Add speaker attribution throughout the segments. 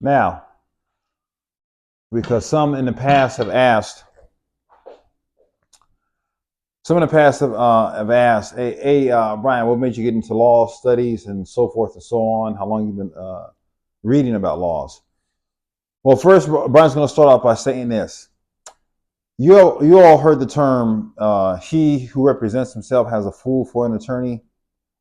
Speaker 1: Now, because some in the past have asked, hey, Bryon, what made you get into law studies and so forth and so on? How long you been reading about laws? Well, first, Bryon's going to start off by saying this. You all heard the term, he who represents himself has a fool for an attorney.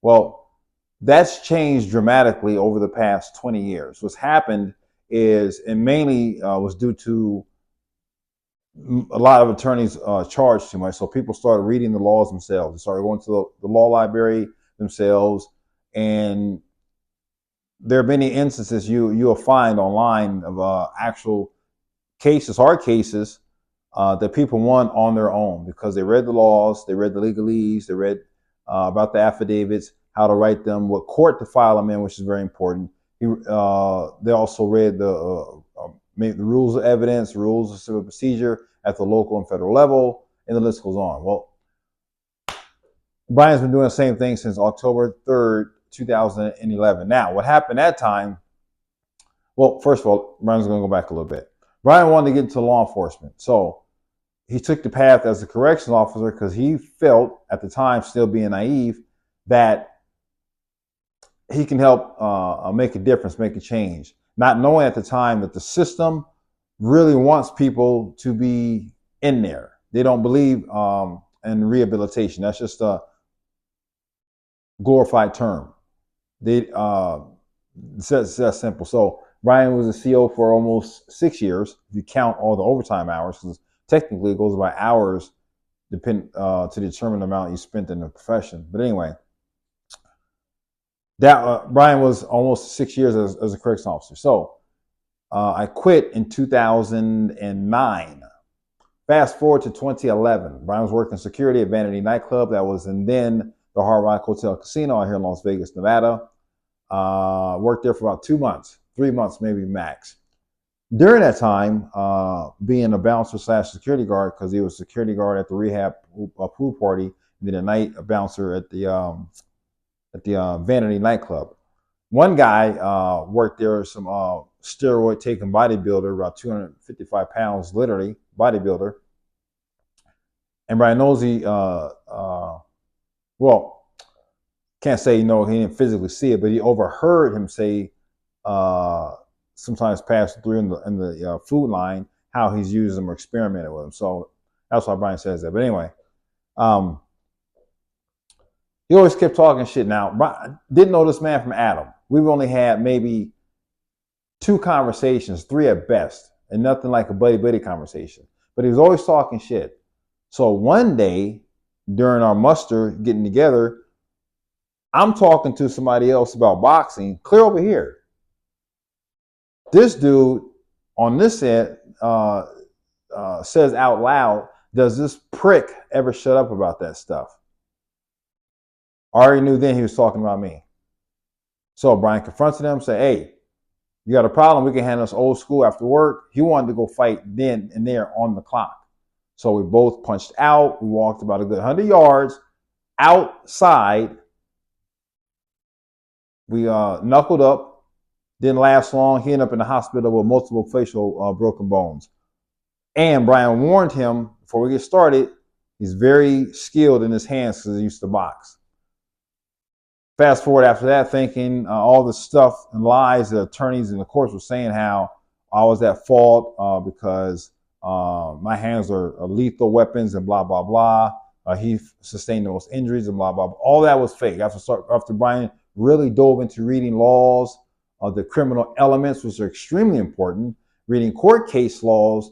Speaker 1: Well, that's changed dramatically over the past 20 years. What's happened is, and mainly was due to a lot of attorneys charge too much. So people started reading the laws themselves. They started going to the law library themselves. And there are many instances you'll find online of actual cases, hard cases, that people won on their own because they read the laws, they read the legalese, they read about the affidavits, how to write them, what court to file them in, which is very important. They also read the rules of evidence, rules of civil procedure at the local and federal level, and the list goes on. Well, Bryon's been doing the same thing since October 3rd, 2011. Now, what happened that time? Well, first of all, Bryon's going to go back a little bit. Bryon wanted to get into law enforcement. So he took the path as a corrections officer because he felt, at the time, still being naive, that he can help make a difference, make a change. Not knowing at the time that the system really wants people to be in there. They don't believe in rehabilitation. That's just a glorified term. It's that simple. So Bryon was a CO for almost 6 years, if you count all the overtime hours, because technically it goes by hours to determine the amount you spent in the profession. But anyway, that Bryon was almost 6 years as a corrections officer. So I quit in 2009. Fast forward to 2011. Bryon was working security at Vanity nightclub that was in then the Hard Rock Hotel Casino out here in Las Vegas, Nevada. Worked there for about 2 months, 3 months maybe max. During that time, being a bouncer / security guard, because he was a security guard at the rehab pool party, and then a night a bouncer at the Vanity nightclub. One guy worked there, some steroid taking bodybuilder, about 255 pounds, literally bodybuilder. And Bryon knows well, can't say he didn't physically see it, but he overheard him say sometimes passing through in the food line how he's used them or experimented with them. So that's why Bryon says that. But anyway, he always kept talking shit. Now, Bryon didn't know this man from Adam. We've only had maybe 2 conversations, 3 at best, and nothing like a buddy-buddy conversation. But he was always talking shit. So one day, during our muster getting together, I'm talking to somebody else about boxing, clear over here. This dude on this end says out loud, does this prick ever shut up about that stuff? I already knew then he was talking about me. So Bryon confronted him, said, hey, you got a problem? We can handle this old school after work. He wanted to go fight then and there on the clock. So we both punched out. We walked about a good 100 yards outside. We knuckled up. Didn't last long. He ended up in the hospital with multiple facial broken bones. And Bryon warned him before we get started, he's very skilled in his hands because he used to box. Fast forward after that, thinking all the stuff and lies the attorneys and the courts were saying how I was at fault because my hands are lethal weapons and blah, blah, blah. He sustained the most injuries and blah, blah, blah. All that was fake. After Bryon really dove into reading laws, the criminal elements, which are extremely important, reading court case laws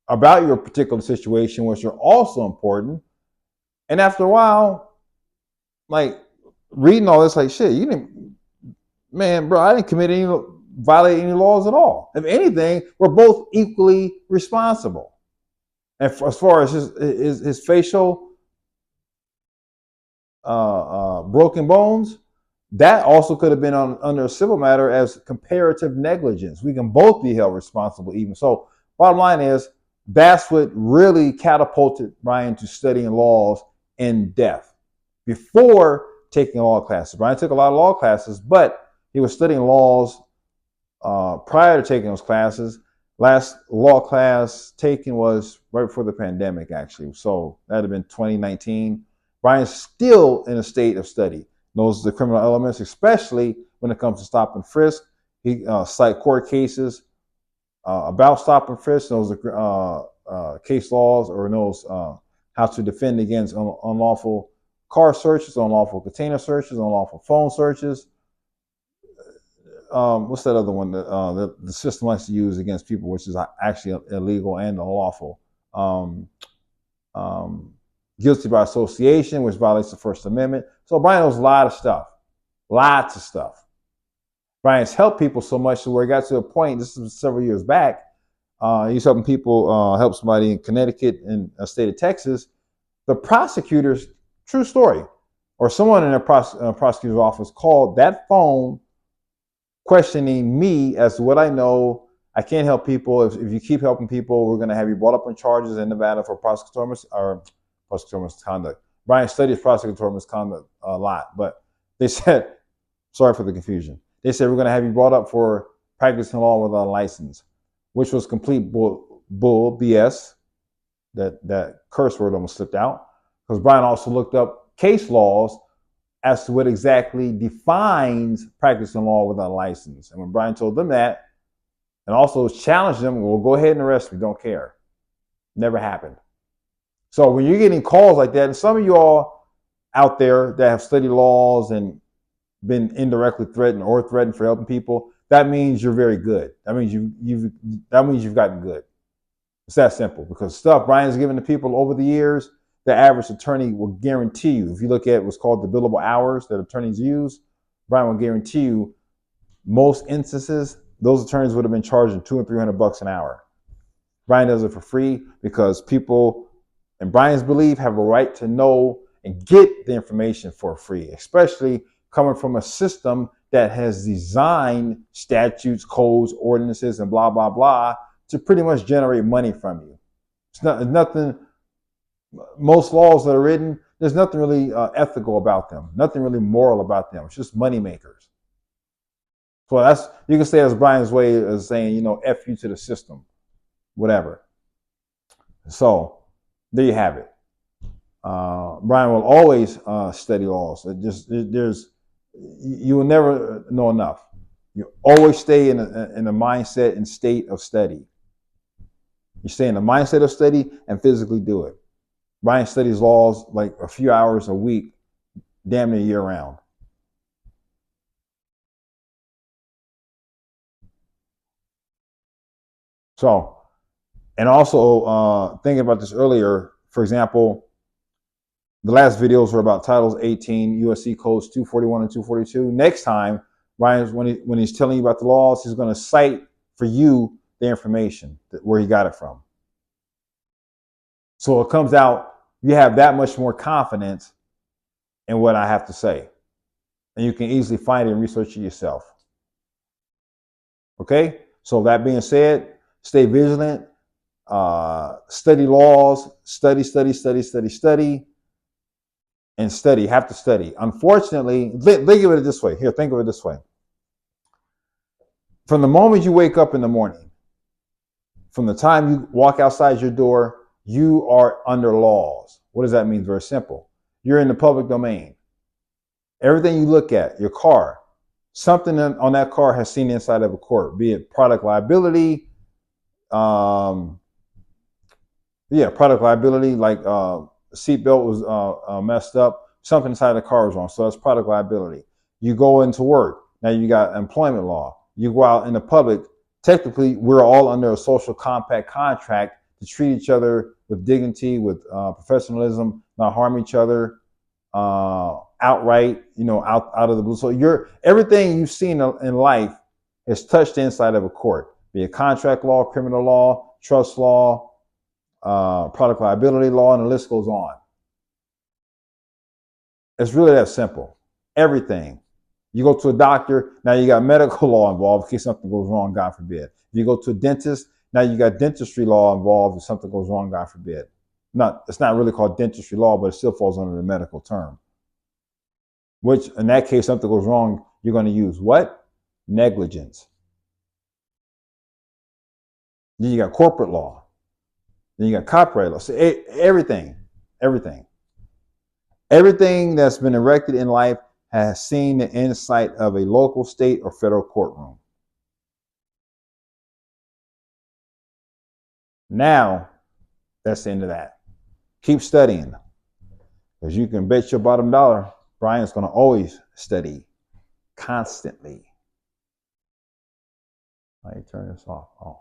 Speaker 1: about your particular situation, which are also important. And after a while, like, reading all this, like, shit, I didn't violate any laws at all. If anything, we're both equally responsible. And as far as his facial broken bones, that also could have been under a civil matter as comparative negligence. We can both be held responsible even. So bottom line is, that's what really catapulted Bryon to studying laws in depth. Before taking law classes. Bryon took a lot of law classes, but he was studying laws prior to taking those classes. Last law class taken was right before the pandemic, actually. So that'd have been 2019. Bryon's still in a state of study. Knows the criminal elements, especially when it comes to stop and frisk. He cite court cases about stop and frisk, knows the case laws, or knows how to defend against unlawful car searches, unlawful container searches, unlawful phone searches. What's that other one that the system likes to use against people, which is actually illegal and unlawful? Guilty by association, which violates the First Amendment. So Bryon knows a lot of stuff, lots of stuff. Bryon's helped people so much to where it got to a point, this was several years back, he's helping people help somebody in Connecticut and the state of Texas. The prosecutors, true story, or someone in a prosecutor's office called that phone questioning me as to what I know. I can't help people. If you keep helping people, we're going to have you brought up on charges in Nevada for prosecutorial misconduct. Bryon studies prosecutorial misconduct a lot, but they said, sorry for the confusion. They said, we're going to have you brought up for practicing law without a license, which was complete bull BS. That curse word almost slipped out, because Bryon also looked up case laws as to what exactly defines practicing law without a license. And when Bryon told them that, and also challenged them, well, go ahead and arrest me, don't care. Never happened. So when you're getting calls like that, and some of you all out there that have studied laws and been indirectly threatened or threatened for helping people, that means you're very good. That means you've gotten good. It's that simple, because stuff Bryon's given to people over the years, the average attorney will guarantee you, if you look at what's called the billable hours that attorneys use, Bryon will guarantee you most instances, those attorneys would have been charging $200 and $300 an hour. Bryon does it for free because people, in Bryon's belief, have a right to know and get the information for free, especially coming from a system that has designed statutes, codes, ordinances, and blah, blah, blah, to pretty much generate money from you. It's nothing. Most laws that are written, there's nothing really ethical about them, nothing really moral about them. It's just money makers. So that's, you can say that's Bryon's way of saying, F you to the system, whatever. So there you have it. Bryon will always study laws. You will never know enough. You always stay in a mindset and state of study. You stay in the mindset of study and physically do it. Bryon studies laws like a few hours a week, damn near year round. So, and also thinking about this earlier, for example, the last videos were about Titles 18, USC Codes 241 and 242. Next time, Bryon, when he's telling you about the laws, he's going to cite for you the information, where he got it from. So it comes out, you have that much more confidence in what I have to say. And you can easily find it and research it yourself. Okay? So that being said, stay vigilant, study laws, study, and study. You have to study. Unfortunately, think of it this way. Here, think of it this way. From the moment you wake up in the morning, from the time you walk outside your door, you are under laws. What does that mean? Very simple. You're in the public domain. Everything you look at, your car, something on that car has seen the inside of a court, be it product liability, product liability, like seatbelt was messed up, something inside the car was wrong. So that's product liability. You go into work. Now you got employment law. You go out in the public. Technically, we're all under a social compact contract to treat each other with dignity, with professionalism, not harm each other outright, out of the blue. So everything you've seen in life is touched inside of a court, be it contract law, criminal law, trust law, product liability law, and the list goes on. It's really that simple. Everything. You go to a doctor, now you got medical law involved in case something goes wrong, God forbid. If you go to a dentist, now you got dentistry law involved if something goes wrong, God forbid. It's not really called dentistry law, but it still falls under the medical term. Which, in that case, something goes wrong, you're going to use what? Negligence. Then you got corporate law. Then you got copyright law. So everything that's been erected in life has seen the insight of a local, state, or federal courtroom. Now, that's the end of that. Keep studying, because you can bet your bottom dollar Bryon's going to always study constantly. I turn this off. Oh.